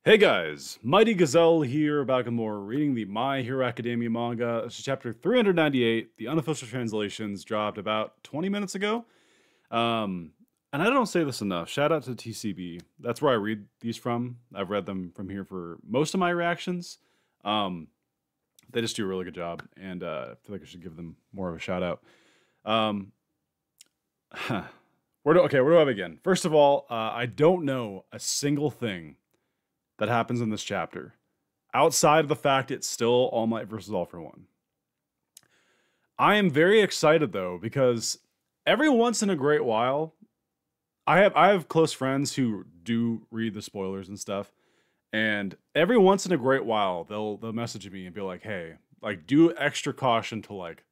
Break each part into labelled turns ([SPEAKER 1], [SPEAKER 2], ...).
[SPEAKER 1] Hey guys, Mighty Gazelle here, back with more reading the My Hero Academia manga. This is chapter 398. The unofficial translations dropped about 20 minutes ago. And I don't say this enough. Shout out to TCB. That's where I read these from. I've read them from here for most of my reactions. They just do a really good job, and I feel like I should give them more of a shout out. Where do I begin? First of all, I don't know a single thing that happens in this chapter, outside of the fact it's still All Might versus All for One. I am very excited though, because every once in a great while, I have close friends who do read the spoilers and stuff, and every once in a great while they'll message me and be like, "Hey, like do extra caution to like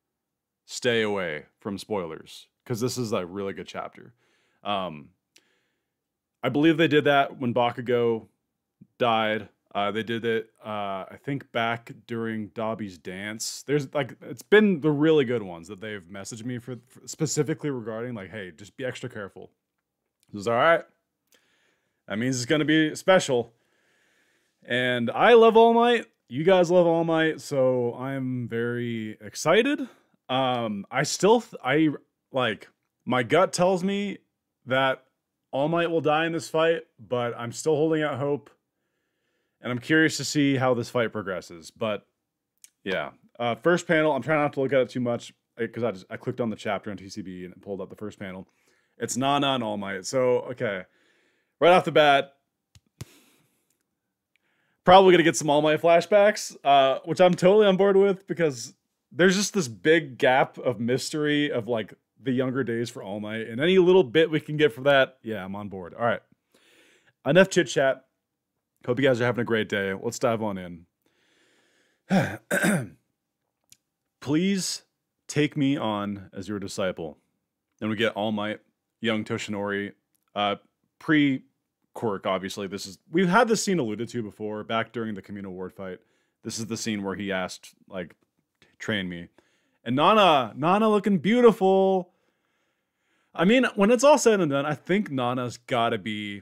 [SPEAKER 1] stay away from spoilers because this is a really good chapter." I believe they did that when Bakugo died. They did it, I think, back during Dobby's dance. There's like, it's been the really good ones that they've messaged me for specifically regarding, like, hey, just be extra careful. This is all right. That means it's gonna be special. And I love All Might. You guys love All Might, so I'm very excited. I like, my gut tells me that All Might will die in this fight, but I'm still holding out hope. And I'm curious to see how this fight progresses. But yeah, first panel, I'm trying not to look at it too much because I clicked on the chapter on TCB and it pulled up the first panel. It's Nana and All Might. So, okay. Right off the bat, probably going to get some All Might flashbacks, which I'm totally on board with because there's just this big gap of mystery of like the younger days for All Might. And any little bit we can get for that, yeah, I'm on board. All right. Enough chit chat. Hope you guys are having a great day. Let's dive on in. Please take me on as your disciple. Then we get All Might, young Toshinori, pre-quirk, obviously. We've had this scene alluded to before, back during the communal ward fight. This is the scene where he asked, like, train me. And Nana looking beautiful. I mean, when it's all said and done, I think Nana's gotta be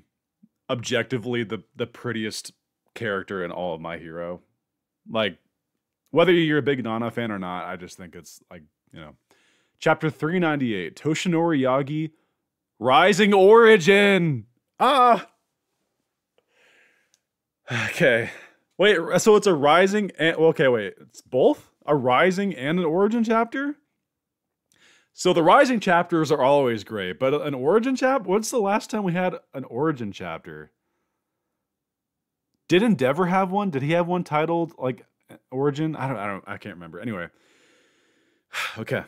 [SPEAKER 1] objectively the prettiest character in all of My Hero. Like, whether you're a big Nana fan or not, I just think it's like, you know. Chapter 398, Toshinori Yagi, Rising Origin! Ah! Okay. Wait, so it's a rising and, okay, wait, it's both? A rising and an origin chapter? So the rising chapters are always great, but an origin chapter? What's the last time we had an origin chapter? Did Endeavor have one? Did he have one titled like origin? I can't remember. Anyway. Okay.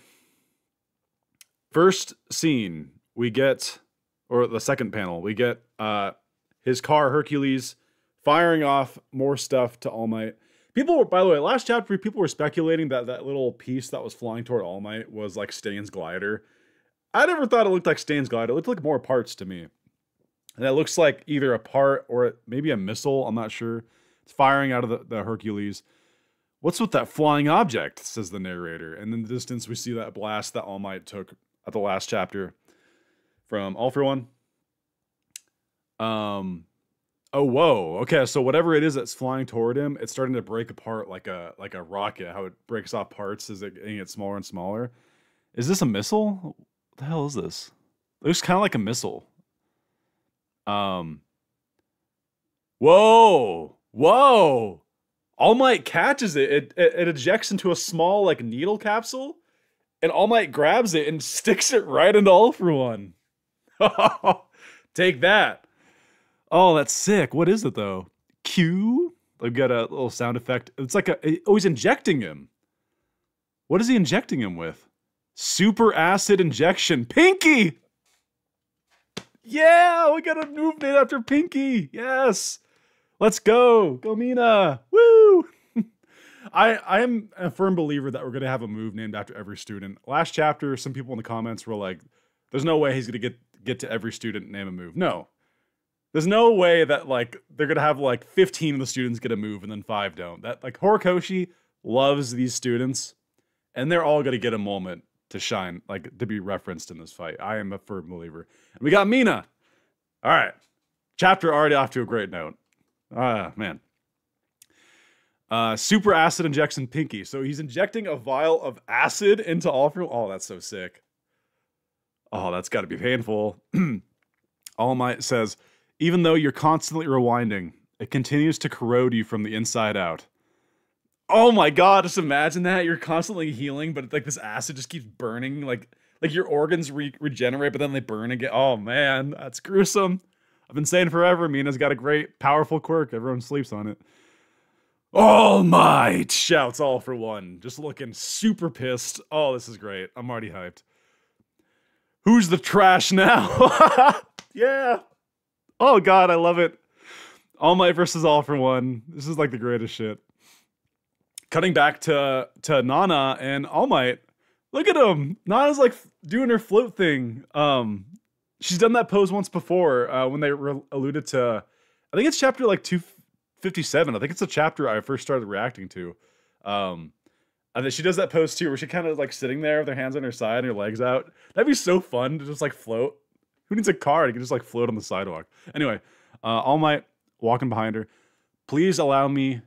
[SPEAKER 1] First scene, we get, or the second panel, we get his car, Hercules, firing off more stuff to All Might. People were, by the way, last chapter, people were speculating that that little piece that was flying toward All Might was like Stain's glider. I never thought it looked like Stain's glider. It looked like more parts to me. And it looks like either a part or maybe a missile. I'm not sure. It's firing out of the Hercules. What's with that flying object, says the narrator. And in the distance, we see that blast that All Might took at the last chapter from All for One. Oh, whoa. Okay, so whatever it is that's flying toward him, it's starting to break apart like a rocket, how it breaks off parts as it gets smaller and smaller. Is this a missile? What the hell is this? It looks kind of like a missile. Whoa! Whoa! All Might catches it. It ejects into a small like needle capsule, and All Might grabs it and sticks it right into All for One. Take that. Oh, that's sick. What is it, though? Q? They've got a little sound effect. It's like oh, he's injecting him. What is he injecting him with? Super acid injection. Pinky! Yeah, we got a move named after Pinky. Yes. Let's go. Go Mina. Woo! I am a firm believer that we're going to have a move named after every student. Last chapter, some people in the comments were like, there's no way he's going to get to every student and name a move. No. There's no way that, like, they're going to have, like, 15 of the students get a move and then 5 don't. That, like, Horikoshi loves these students, and they're all going to get a moment to shine, like, to be referenced in this fight. I am a firm believer. And we got Mina. All right. Chapter already off to a great note. Man. Super acid injection pinky. So he's injecting a vial of acid into All For One. Oh, that's so sick. Oh, that's got to be painful. All Might says, even though you're constantly rewinding, it continues to corrode you from the inside out. Oh my god, just imagine that. You're constantly healing, but like this acid just keeps burning. Like your organs regenerate, but then they burn again. Oh man, that's gruesome. I've been saying forever, Mina's got a great, powerful quirk. Everyone sleeps on it. All Might, shouts All For One. Just looking super pissed. Oh, this is great. I'm already hyped. Who's the trash now? Yeah. Oh god, I love it. All Might versus All For One. This is like the greatest shit. Cutting back to Nana and All Might. Look at him. Nana's like doing her float thing. She's done that pose once before when they alluded to, I think it's chapter like 257. I think it's a chapter I first started reacting to. And then she does that pose too, where she kind of like sitting there with her hands on her side and her legs out. That'd be so fun to just like float. Who needs a car? You can just like float on the sidewalk. Anyway, All Might walking behind her. Please allow me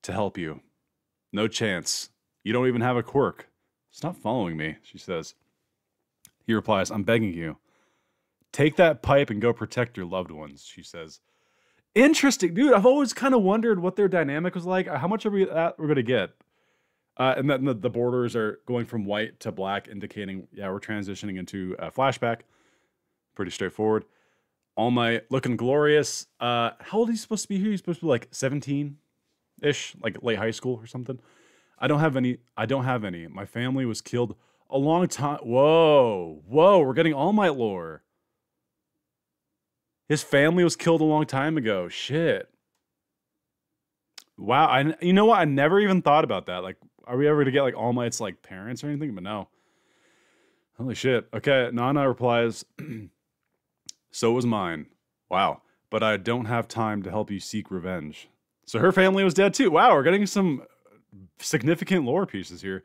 [SPEAKER 1] to help you. No chance. You don't even have a quirk. Stop following me, she says. He replies, I'm begging you. Take that pipe and go protect your loved ones, she says. Interesting. Dude, I've always kind of wondered what their dynamic was like. How much of that we're going to get? And then the borders are going from white to black, indicating, yeah, we're transitioning into a flashback. Pretty straightforward. All Might looking glorious. How old is he supposed to be here? He's supposed to be like 17-ish, like late high school or something. I don't have any. My family was killed a long time. Whoa. We're getting All Might lore. His family was killed a long time ago. Shit. Wow. You know what? I never even thought about that. Like, are we ever going to get like All Might's like parents or anything? But no. Holy shit. Okay. Nana replies, so was mine. Wow. But I don't have time to help you seek revenge. So her family was dead too. Wow. We're getting some significant lore pieces here.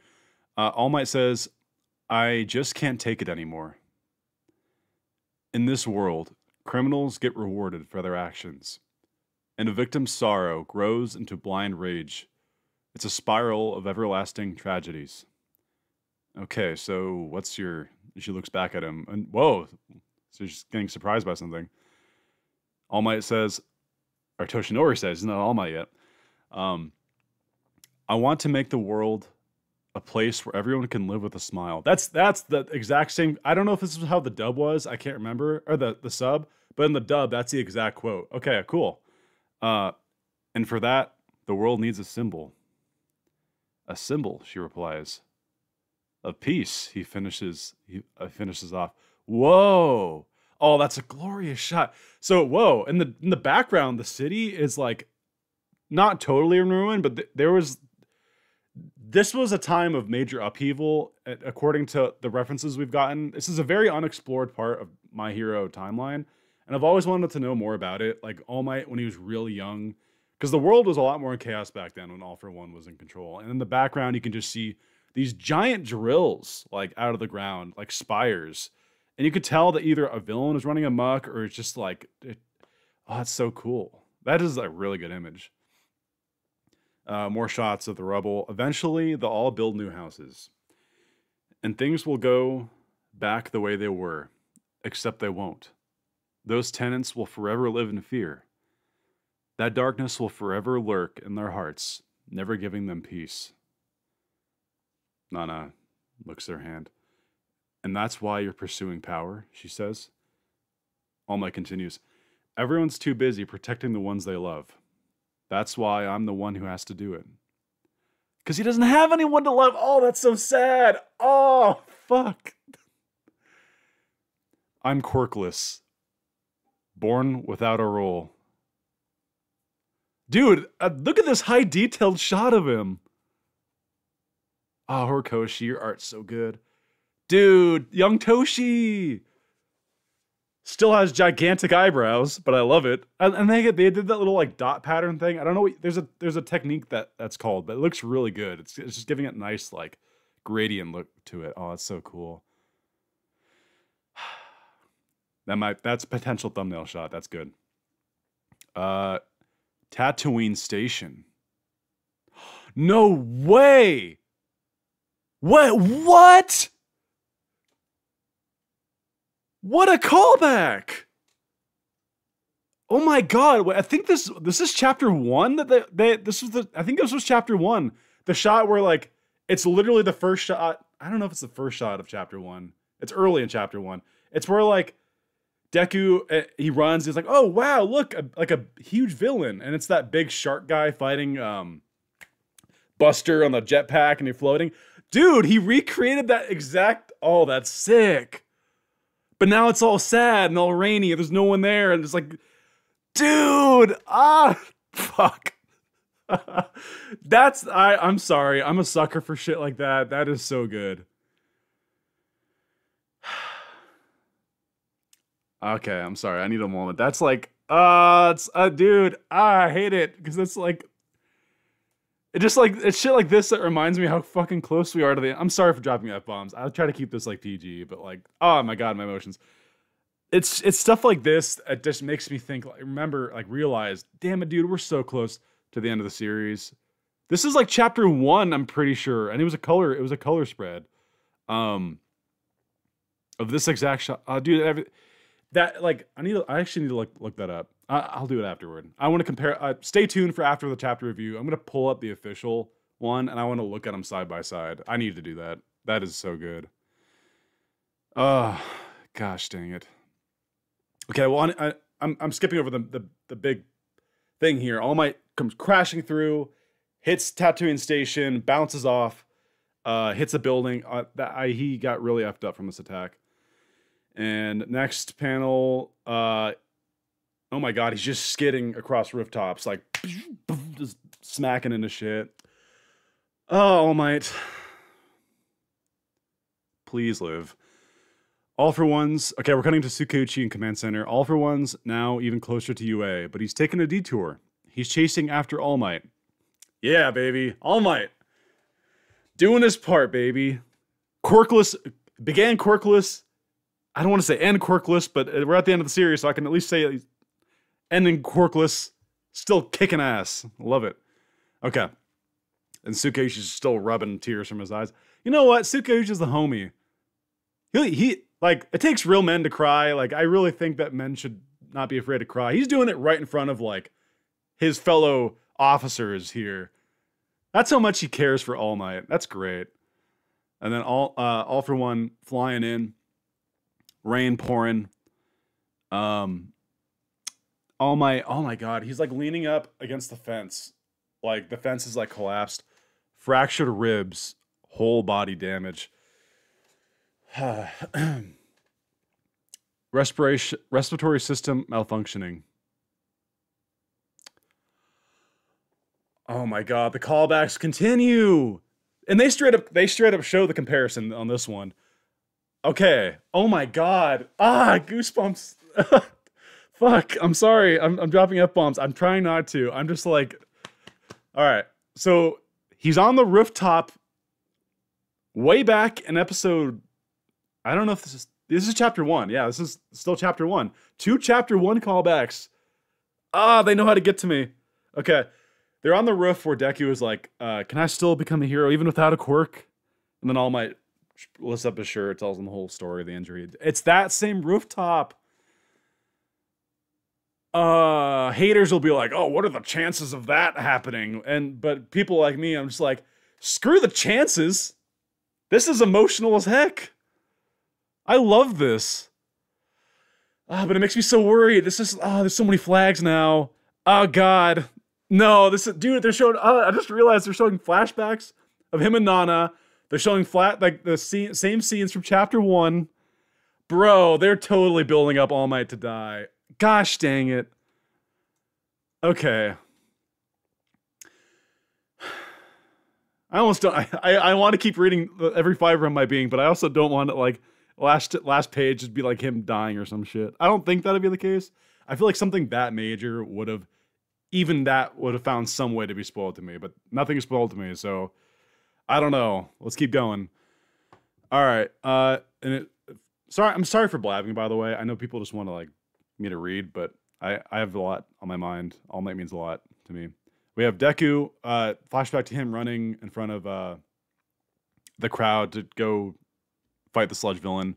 [SPEAKER 1] All Might says, I just can't take it anymore. In this world, criminals get rewarded for their actions, and a victim's sorrow grows into blind rage. It's a spiral of everlasting tragedies. Okay, so what's your... She looks back at him, and whoa, so she's getting surprised by something. All Might says, or Toshinori says, he's not All Might yet. I want to make the world a place where everyone can live with a smile. That's the exact same... I don't know if this is how the dub was. I can't remember. Or the sub. But in the dub, that's the exact quote. Okay, cool. And for that, the world needs a symbol. A symbol, she replies. Of peace, he finishes off. Whoa. Oh, that's a glorious shot. So, whoa. In the background, the city is like not totally in ruin, but this was a time of major upheaval, according to the references we've gotten. This is a very unexplored part of My Hero timeline, and I've always wanted to know more about it. Like All Might when he was really young, because the world was a lot more in chaos back then when All For One was in control. And in the background, you can just see these giant drills like out of the ground, like spires, and you could tell that either a villain is running amok or it's just like, oh, it's so cool. That is a really good image. More shots of the rubble. Eventually, they'll all build new houses. And things will go back the way they were, except they won't. Those tenants will forever live in fear. That darkness will forever lurk in their hearts, never giving them peace. Nana looks at her hand. And that's why you're pursuing power, she says. All Might continues. Everyone's too busy protecting the ones they love. That's why I'm the one who has to do it. Because he doesn't have anyone to love. Oh, that's so sad. Oh, fuck. I'm quirkless. Born without a role. Dude, look at this high detailed shot of him. Oh, Horikoshi, your art's so good. Dude, young Toshi. Still has gigantic eyebrows, but I love it. And they did that little like dot pattern thing. I don't know. There's a technique that's called, but it looks really good. It's just giving it a nice like gradient look to it. Oh, it's so cool. That's a potential thumbnail shot. That's good. 10 Tatooine Station. No way! What? What a callback! Oh my god! I think this is chapter 1 that I think this was chapter 1. The shot where like it's literally the first shot. I don't know if it's the first shot of chapter 1. It's early in chapter 1. It's where like Deku, he runs. He's like, oh wow, look, like a huge villain, and it's that big shark guy fighting Buster on the jetpack, and you're floating. Dude, he recreated that exact. Oh, that's sick. But now it's all sad and all rainy. And there's no one there, and it's like, dude, fuck. I'm sorry. I'm a sucker for shit like that. That is so good. Okay, I'm sorry. I need a moment. That's like, dude, I hate it because it's like, it's shit like this that reminds me how fucking close we are to the. I'm sorry for dropping F-bombs. I'll try to keep this like PG, but like, oh my god, my emotions. It's stuff like this that just makes me think. Like, realize, damn it, dude, we're so close to the end of the series. This is like chapter 1, I'm pretty sure, and it was a color spread, of this exact shot. Dude, that like I actually need to look that up. I'll do it afterward. I want to compare. Stay tuned for after the chapter review. I'm gonna pull up the official one, and I want to look at them side by side. I need to do that. That is so good. Gosh dang it. Okay, well I'm skipping over the big thing here. All Might comes crashing through, hits Tatooine Station, bounces off, hits a building. He got really effed up from this attack. And next panel, oh my god, he's just skidding across rooftops, like just smacking into shit. Oh, All Might, please live. All for One's, okay, we're cutting to Tsukauchi and Command Center. All for One's now even closer to UA, but he's taking a detour. He's chasing after All Might. Yeah, baby, All Might. Doing his part, baby. Quirkless, began quirkless. I don't want to say end quirkless, but we're at the end of the series, so I can at least say ending quirkless. Still kicking ass. Love it. Okay. And Tsukauchi's still rubbing tears from his eyes. You know what? Tsukauchi's the homie. He like, it takes real men to cry. Like, I really think that men should not be afraid to cry. He's doing it right in front of, like, his fellow officers here. That's how much he cares for All Might. That's great. And then All for One flying in. Rain pouring. All Might, oh my god, he's like leaning up against the fence. Like, the fence is like collapsed. Fractured ribs. Whole body damage. Respiratory system malfunctioning. Oh my god, the callbacks continue. And they straight up show the comparison on this one. Okay. Oh my god. Goosebumps. Fuck. I'm sorry. I'm dropping F-bombs. I'm trying not to. I'm just like, all right. So he's on the rooftop way back in episode. I don't know if this is chapter 1. Yeah, this is still chapter 1. 2 chapter 1 callbacks. They know how to get to me. Okay. They're on the roof where Deku is like, can I still become a hero even without a quirk? And then All Might lifts up his shirt, tells them the whole story of the injury. It's that same rooftop. Haters will be like, oh, what are the chances of that happening? But people like me, I'm just like, screw the chances. This is emotional as heck. I love this. But it makes me so worried. There's so many flags now. Oh god. No, dude, they're showing, I just realized they're showing flashbacks of him and Nana. They're showing the same scenes from chapter 1. Bro, they're totally building up All Might to die. Gosh dang it. Okay. I almost don't, I want to keep reading every fiber of my being, but I also don't want to, like, last page just be like him dying or some shit. I don't think that'd be the case. I feel like something that major would have found some way to be spoiled to me, but nothing is spoiled to me, so I don't know. Let's keep going. All right. I'm sorry for blabbing, by the way. I know people just want to like me to read, but I have a lot on my mind. All Might means a lot to me. We have Deku, flashback to him running in front of the crowd to go fight the sludge villain.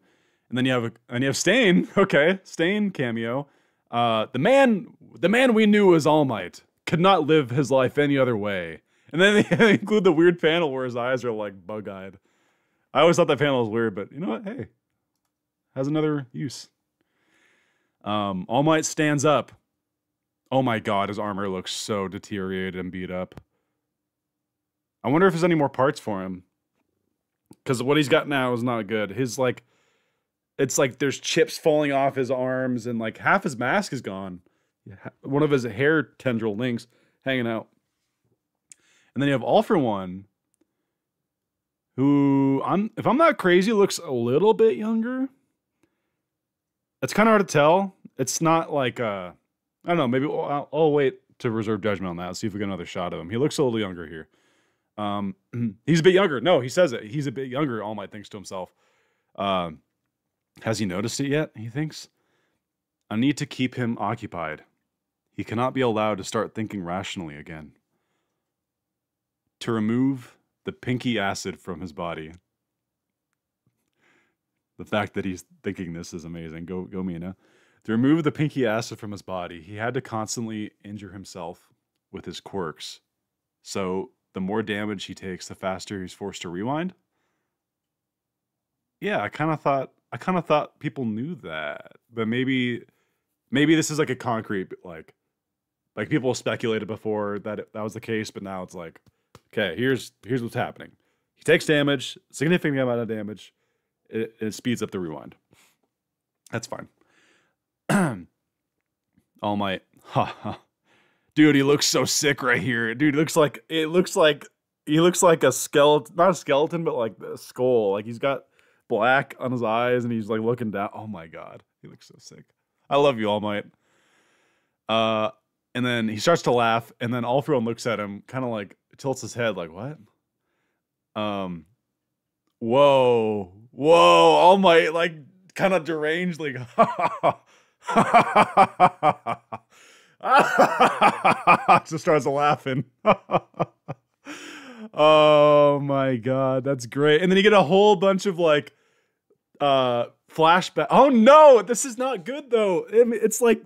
[SPEAKER 1] And then you have Stain. Okay, Stain cameo. The man we knew as All Might could not live his life any other way. And then they include the weird panel where his eyes are like bug-eyed. I always thought that panel was weird, but you know what? Hey, has another use. All Might stands up. Oh my god, his armor looks so deteriorated and beat up. I wonder if there's any more parts for him. Because what he's got now is not good. His, like, it's like there's chips falling off his arms and, like, half his mask is gone. One of his hair tendril links hanging out. And then you have All For One, who, if I'm not crazy, looks a little bit younger. It's kind of hard to tell. It's not like, I don't know, maybe I'll wait to reserve judgment on that, see if we get another shot of him. He looks a little younger here. He's a bit younger. No, he says it. He's a bit younger, All Might thinks to himself. Has he noticed it yet, he thinks? I need to keep him occupied. He cannot be allowed to start thinking rationally again. To remove the pinky acid from his body. The fact that he's thinking this is amazing. Go Mina. To remove the pinky acid from his body, he had to constantly injure himself with his quirks. So the more damage he takes, the faster he's forced to rewind. Yeah, I kind of thought people knew that, but maybe this is like a concrete like people speculated before that was the case, but now it's like, okay, here's what's happening. He takes damage, significant amount of damage. It speeds up the rewind. That's fine. All Might, dude, he looks so sick right here. Dude, he looks like a skeleton, not a skeleton, but like a skull. Like he's got black on his eyes and he's like looking down. Oh my god, he looks so sick. I love you, All Might. And then he starts to laugh, and then All For One looks at him, kind of like tilts his head, like what? Whoa, All Might, like kind of deranged, like just starts laughing. Oh my god, that's great. And then you get a whole bunch of like flashback. Oh no, this is not good though. It's like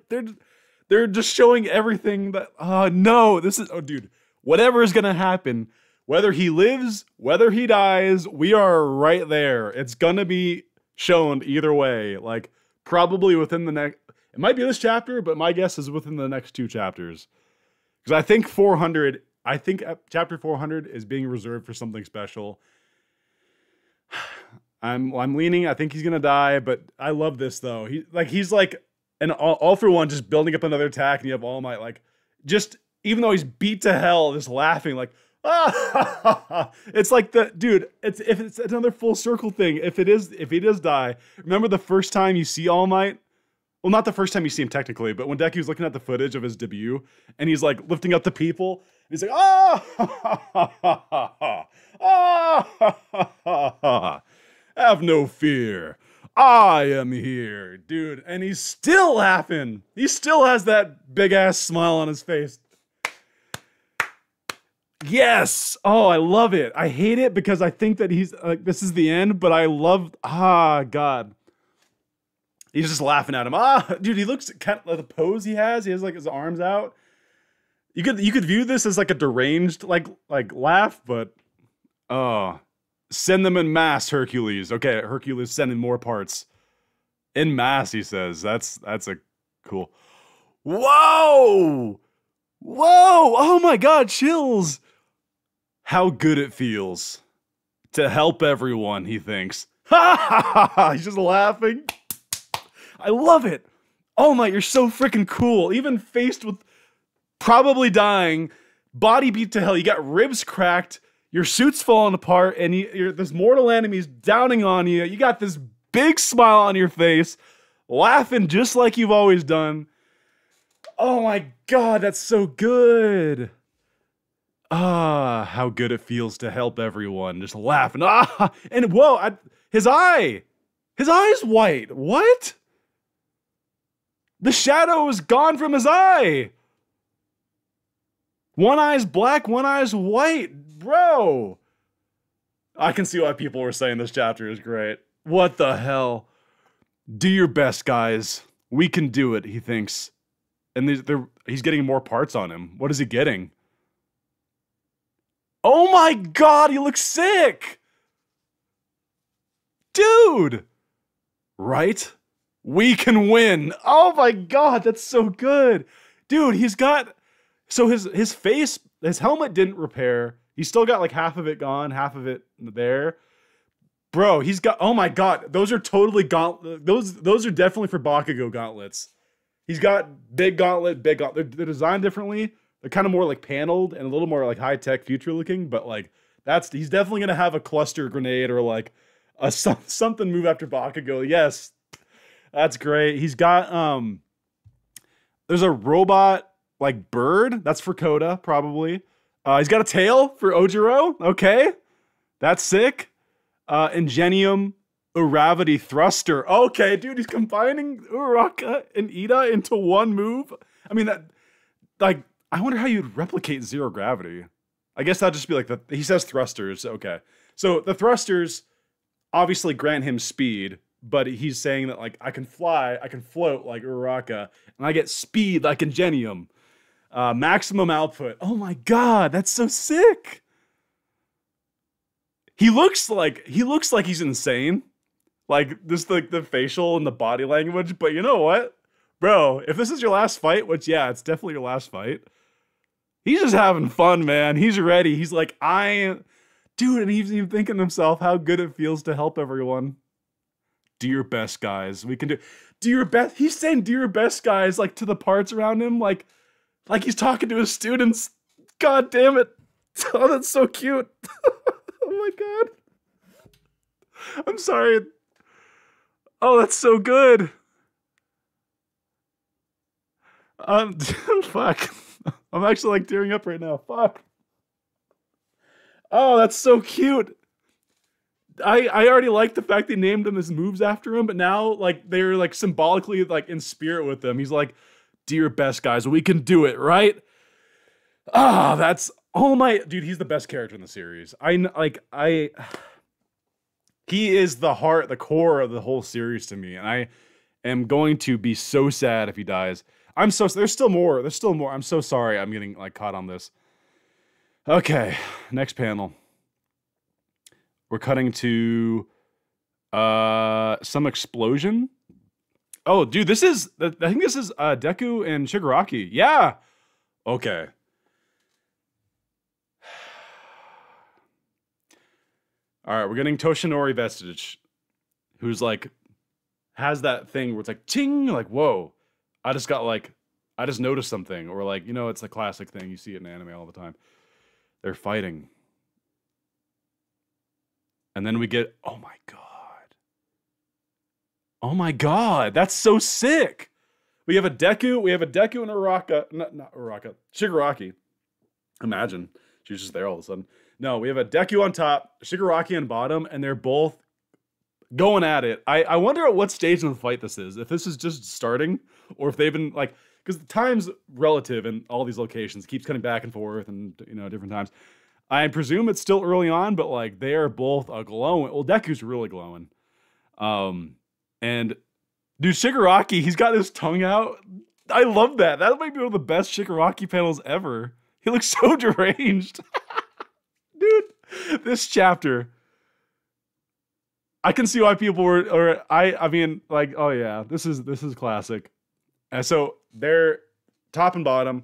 [SPEAKER 1] they're just showing everything that no, this is dude, whatever is gonna happen, whether he lives, whether he dies, we are right there. It's gonna be shown either way. Like probably within the next, it might be this chapter, but my guess is within the next 2 chapters. Because I think chapter 400 is being reserved for something special. I'm leaning, I think he's gonna die, but I love this though. He's like an all for one, just building up another attack, and you have All Might like just, even though he's beat to hell, just laughing like it's like the dude, if it's another full circle thing. If he does die, remember the first time you see All Might? Well, not the first time you see him technically, but when Deku's looking at the footage of his debut and he's like lifting up the people, and he's like, have no fear, I am here, dude. And he's still laughing. He still has that big ass smile on his face. Yes. Oh, I love it. I hate it because I think that he's like, this is the end, but I love, God. He's just laughing at him. Dude, he looks kind of like the pose he has. He has like his arms out. You could view this as like a deranged like laugh, but send them en masse, Hercules. Okay, Hercules sending more parts. En masse, he says. That's a cool. Whoa! Oh my god, chills. How good it feels to help everyone, he thinks. He's just laughing. I love it. Oh my, you're so freaking cool. Even faced with probably dying, body beat to hell, you got ribs cracked, your suit's falling apart, and this mortal enemy's downing on you. You got this big smile on your face, laughing just like you've always done. Oh my god, that's so good. How good it feels to help everyone. Just laughing. And whoa, his eye's white. What? The shadow is gone from his eye. One eye's black, one eye's white. Bro. I can see why people were saying this chapter is great. What the hell? Do your best, guys. We can do it, he thinks. And he's getting more parts on him. What is he getting? Oh my god, he looks sick! Dude! Right? We can win! Oh my god, that's so good! Dude, he's got... So his face, his helmet didn't repair. He's still got like half of it gone, half of it there. Bro, he's got... Oh my god, those are totally gauntlet... Those are definitely for Bakugo gauntlets. He's got big gauntlet, big gauntlet. They're designed differently. They're kind of more like paneled and a little more like high-tech future looking, but like he's definitely gonna have a cluster grenade or like a something move after Bakugo. Yes, that's great. He's got there's a robot like bird. That's for Koda probably. He's got a tail for Ojiro. Okay, that's sick. Ingenium Uravity Thruster. Okay, dude, he's combining Uraraka and Ida into one move. I mean that like. I wonder how you'd replicate zero gravity. I guess that'd just be like he says thrusters. Okay. So the thrusters obviously grant him speed, but he's saying that like I can fly, I can float like Uraraka, and I get speed like Ingenium. Maximum output. Oh my god, that's so sick. He looks like he's insane. Like just like the facial and the body language, but you know what? Bro, if this is your last fight, which yeah, it's definitely your last fight. He's just having fun, man. He's ready. He's like, dude, and he's even thinking to himself how good it feels to help everyone. Do your best, guys. We can do your best. He's saying do your best, guys, like to the parts around him, like he's talking to his students. God damn it. Oh, that's so cute. Oh my god. I'm sorry. Oh, that's so good. Fuck. I'm actually like tearing up right now. Fuck. Oh, that's so cute. I already like the fact they named him his moves after him, but now like they're like symbolically like in spirit with him. He's like, do your best, guys. We can do it, right? Ah, that's oh my dude, he's the best character in the series. He is the heart, the core of the whole series to me, and I am going to be so sad if he dies. There's still more. I'm so sorry I'm getting like caught on this. Okay, next panel. We're cutting to some explosion. Oh, dude, I think this is Deku and Shigaraki. Yeah. Okay. All right, we're getting Toshinori Vestige, who's like has that thing where it's like ting, like whoa. I just noticed something, or like, you know, it's the classic thing. You see it in anime all the time. They're fighting. And then we get, oh my god. Oh my god, that's so sick. We have a Deku and Uraraka, not Uraraka, Shigaraki. Imagine, she was just there all of a sudden. No, we have a Deku on top, Shigaraki on bottom, and they're both going at it. I wonder at what stage in the fight this is. If this is just starting, or if they've been like, because the time's relative in all these locations, it keeps cutting back and forth, and you know, different times. I presume it's still early on, but like they are both glowing. Well, Deku's really glowing, and dude, Shigaraki, he's got his tongue out. I love that. That might be one of the best Shigaraki panels ever. He looks so deranged, dude. This chapter. I can see why people were, or I mean, like, oh yeah, this is classic. And so they're top and bottom.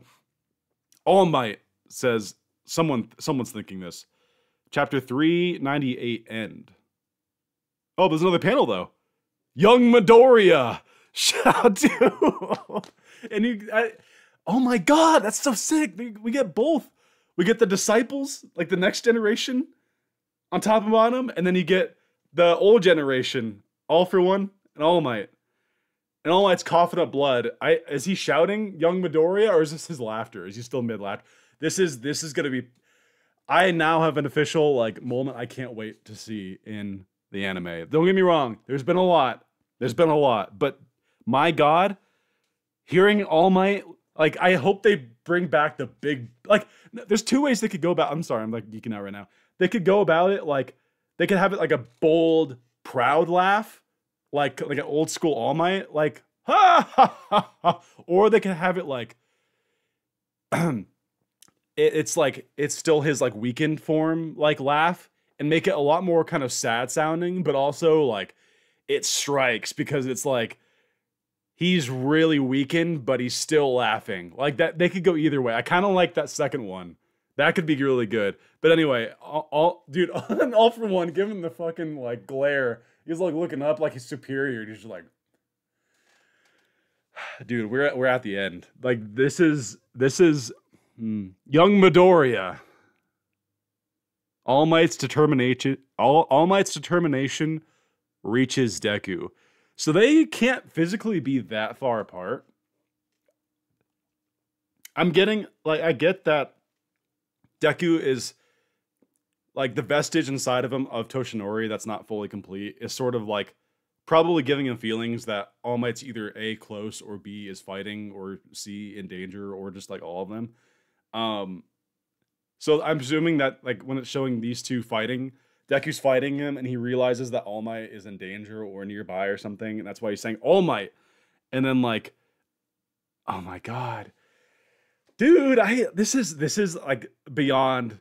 [SPEAKER 1] All Might says someone's thinking this. Chapter 398 end. Oh, there's another panel though. Young Midoriya, shout to, and oh my god, that's so sick. We get both. We get the disciples, like the next generation, on top and bottom, and then you get the old generation, All for One, and All Might. And All Might's coughing up blood. Is he shouting Young Midoriya, or is this his laughter? Is he still mid-laughter? This is gonna be... I now have an official like moment I can't wait to see in the anime. Don't get me wrong, there's been a lot. But my god, hearing All Might, like, I hope they bring back the big, like, there's two ways they could go about, I'm sorry, I'm like geeking out right now. They could go about it, like, they could have it like a bold, proud laugh, like an old school All Might, like, ha ha ha ha, or they could have it like, it's like, it's still his like weakened form, like laugh, and make it a lot more kind of sad sounding, but also like, it strikes because it's like, he's really weakened, but he's still laughing. Like that, they could go either way. I kind of like that second one. That could be really good. But anyway, dude, all for one, give him the fucking like glare. He's like looking up like he's superior. He's just like, dude, we're at the end. Like this is young Midoriya. All Might's determination reaches Deku. So they can't physically be that far apart. I get that Deku is like the vestige inside of him of Toshinori that's not fully complete. Is sort of like probably giving him feelings that All Might's either A, close, or B, is fighting, or C, in danger, or just like all of them. So I'm presuming that like when it's showing these two fighting, Deku's fighting him, and he realizes that All Might is in danger or nearby or something, and that's why he's saying All Might. And then like, oh my god, dude, this is like beyond.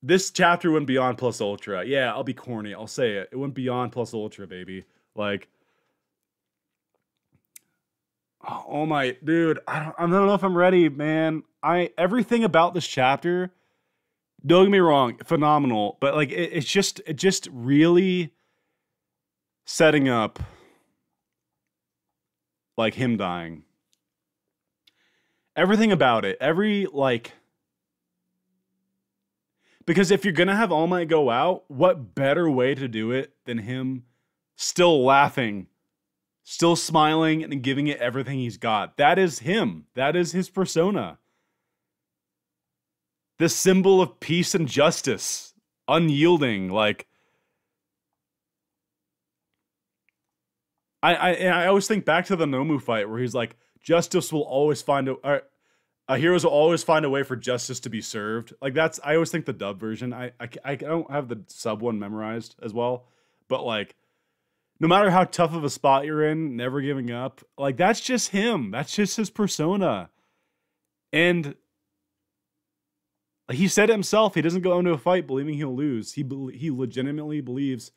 [SPEAKER 1] This chapter went beyond Plus Ultra. Yeah, I'll be corny. I'll say it. It went beyond Plus Ultra, baby. Like, oh, All Might, dude. I don't know if I'm ready, man. Everything about this chapter. Don't get me wrong, phenomenal, but like it just really setting up like him dying. Everything about it, because if you're gonna have All Might go out, what better way to do it than him still laughing, still smiling, and giving it everything he's got? That is him. That is his persona. The symbol of peace and justice, unyielding. Like, I always think back to the Nomu fight where he's like, justice will always find heroes will always find a way for justice to be served. Like I always think the dub version. I don't have the sub one memorized as well, but like, no matter how tough of a spot you're in, never giving up. Like that's just him. That's just his persona, and. He said it himself. He doesn't go into a fight believing he'll lose. He legitimately believes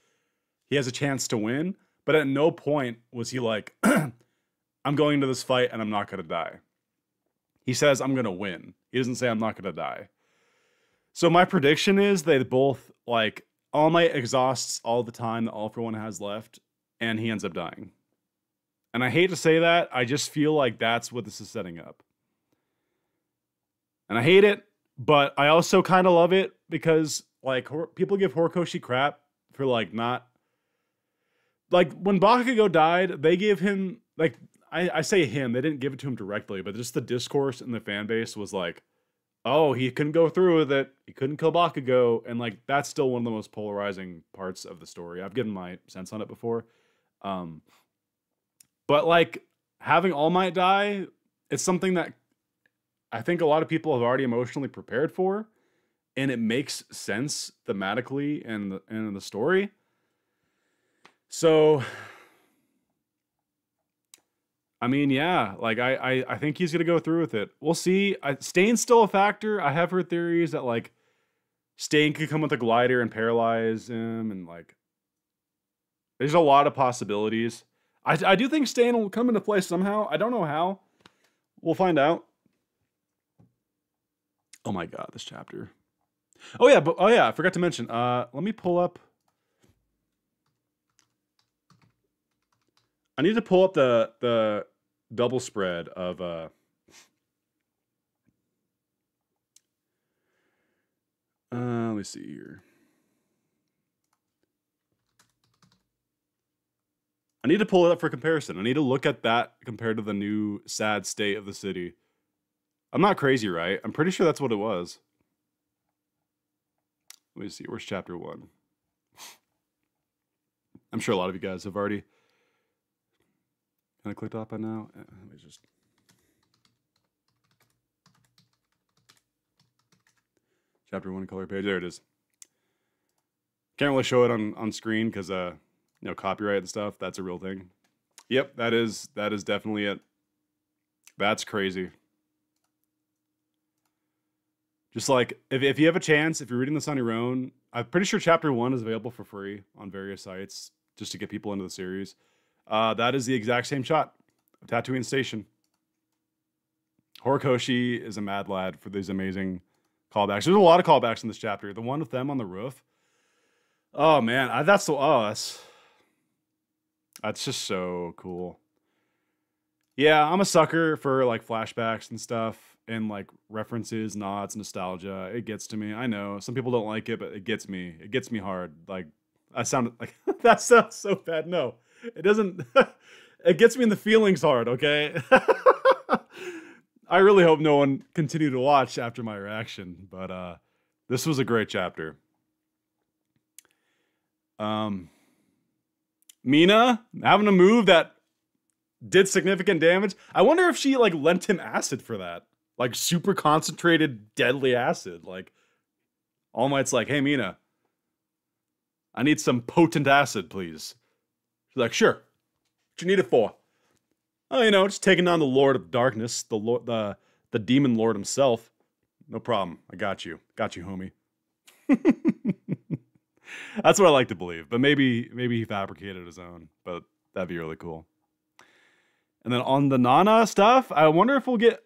[SPEAKER 1] he has a chance to win. But at no point was he like, I'm going into this fight and I'm not going to die. He says, I'm going to win. He doesn't say I'm not going to die. So my prediction is they both, like, All Might exhausts all the time that All For One has left, and he ends up dying. And I hate to say that. I just feel like that's what this is setting up. And I hate it. But I also kind of love it because, like, people give Horikoshi crap for, like, not... Like, when Bakugo died, they gave him... Like, I say him. They didn't give it to him directly. But just the discourse in the fan base was like, oh, he couldn't go through with it. He couldn't kill Bakugo. And, like, that's still one of the most polarizing parts of the story. I've given my sense on it before. But, like, having All Might die, it's something that... I think a lot of people have already emotionally prepared for, and it makes sense thematically and in the story. So, I mean, yeah, like I think he's gonna go through with it. We'll see. Stain's still a factor. I have heard theories that like Stain could come with a glider and paralyze him, and like there's a lot of possibilities. I do think Stain will come into play somehow. I don't know how. We'll find out. Oh my god, this chapter. Oh yeah, I forgot to mention. Let me pull up. I need to pull up the double spread of let me see here. I need to pull it up for comparison. I need to look at that compared to the new sad state of the city. I'm not crazy, right? I'm pretty sure that's what it was. Let me see. Where's chapter 1? I'm sure a lot of you guys have already kind of clicked off by now. Let me just... Chapter 1 color page. There it is. Can't really show it on screen because you know, copyright and stuff. That's a real thing. Yep, that is definitely it. That's crazy. Just like if you have a chance, if you're reading this on your own, I'm pretty sure chapter 1 is available for free on various sites just to get people into the series. That is the exact same shot of Tatooine Station. Horikoshi is a mad lad for these amazing callbacks. There's a lot of callbacks in this chapter. The one with them on the roof. Oh man, that's just so cool. Yeah, I'm a sucker for like flashbacks and stuff and like references, nods, nostalgia. It gets to me. I know some people don't like it, but it gets me. It gets me hard. Like I sound like that sounds so bad. No, it doesn't. It gets me in the feelings hard. Okay. I really hope no one continued to watch after my reaction, but this was a great chapter. Mina having a move that did significant damage. I wonder if she like lent him acid for that. Like super concentrated deadly acid. Like All Might's like, hey Mina, I need some potent acid, please. She's like, sure. What you need it for? Oh, you know, just taking on the Lord of Darkness, the demon lord himself. No problem. I got you. Got you, homie. That's what I like to believe. But maybe he fabricated his own. But that'd be really cool. And then on the Nana stuff, I wonder if we'll get...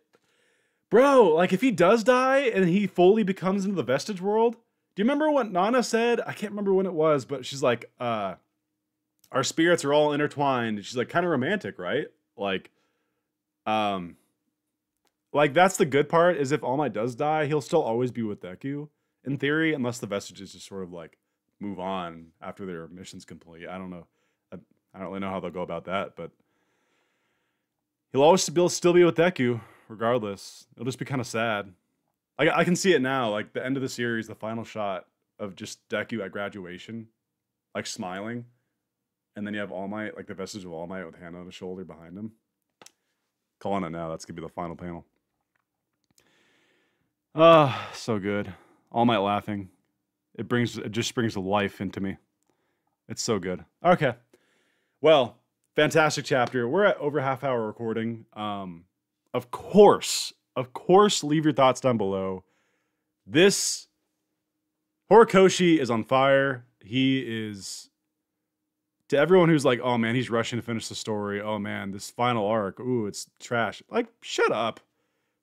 [SPEAKER 1] Bro, like if he does die and he fully becomes into the Vestige world, do you remember what Nana said? I can't remember when it was, but she's like, our spirits are all intertwined. She's like kind of romantic, right? Like that's the good part is if All Might does die, he'll still always be with Deku, in theory, unless the Vestiges just sort of like move on after their mission's complete. I don't know. I don't really know how they'll go about that, but he'll always still be with Deku, regardless. It'll just be kind of sad. I can see it now, like the end of the series, the final shot of just Deku at graduation, like smiling. And then you have All Might, like the vestige of All Might with hand on his shoulder behind him. Calling it now, that's going to be the final panel. Ah, so good. All Might laughing. It just brings life into me. It's so good. Okay. Well, fantastic chapter. We're at over half hour recording. Of course, leave your thoughts down below. This Horikoshi is on fire. He is... To everyone who's like, oh man, he's rushing to finish the story. Oh man, this final arc, ooh, it's trash. Like, shut up.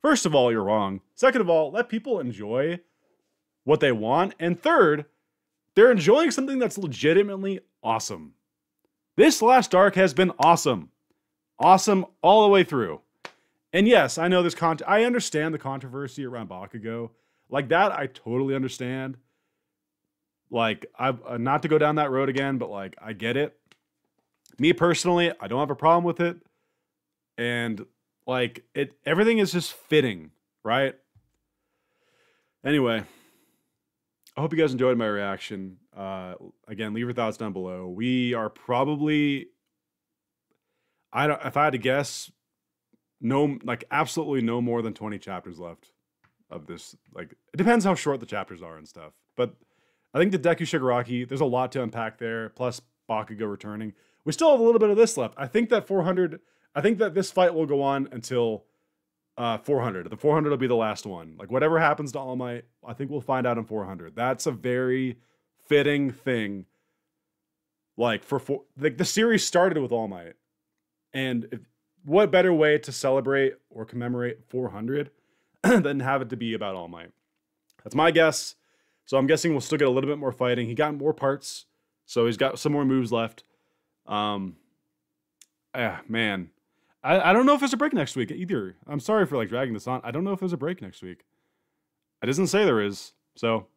[SPEAKER 1] First of all, you're wrong. Second of all, let people enjoy what they want. And third, they're enjoying something that's legitimately awesome. This last arc has been awesome. Awesome all the way through. And yes, I know this I understand the controversy around Bakugo. Like that, I totally understand. Like, I've not to go down that road again, but like, I get it. Me personally, I don't have a problem with it. And like, everything is just fitting, right? Anyway, I hope you guys enjoyed my reaction. Again, leave your thoughts down below. We are probably, if I had to guess, absolutely no more than 20 chapters left of this. Like, it depends how short the chapters are and stuff. But I think the Deku Shigaraki, there's a lot to unpack there, plus Bakugo returning. We still have a little bit of this left. I think that this fight will go on until 400. The 400 will be the last one. Like, whatever happens to All Might, I think we'll find out in 400. That's a very fitting thing. Like, the series started with All Might. And what better way to celebrate or commemorate 400 than have it to be about All Might? That's my guess. So I'm guessing we'll still get a little bit more fighting. He got more parts, so he's got some more moves left. Man. I don't know if there's a break next week either. I'm sorry for like dragging this on. I don't know if there's a break next week. It doesn't say there is. So,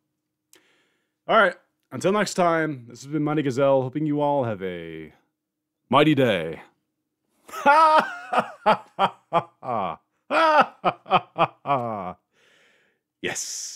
[SPEAKER 1] all right. Until next time, this has been Mighty Gazelle, hoping you all have a mighty day. Yes.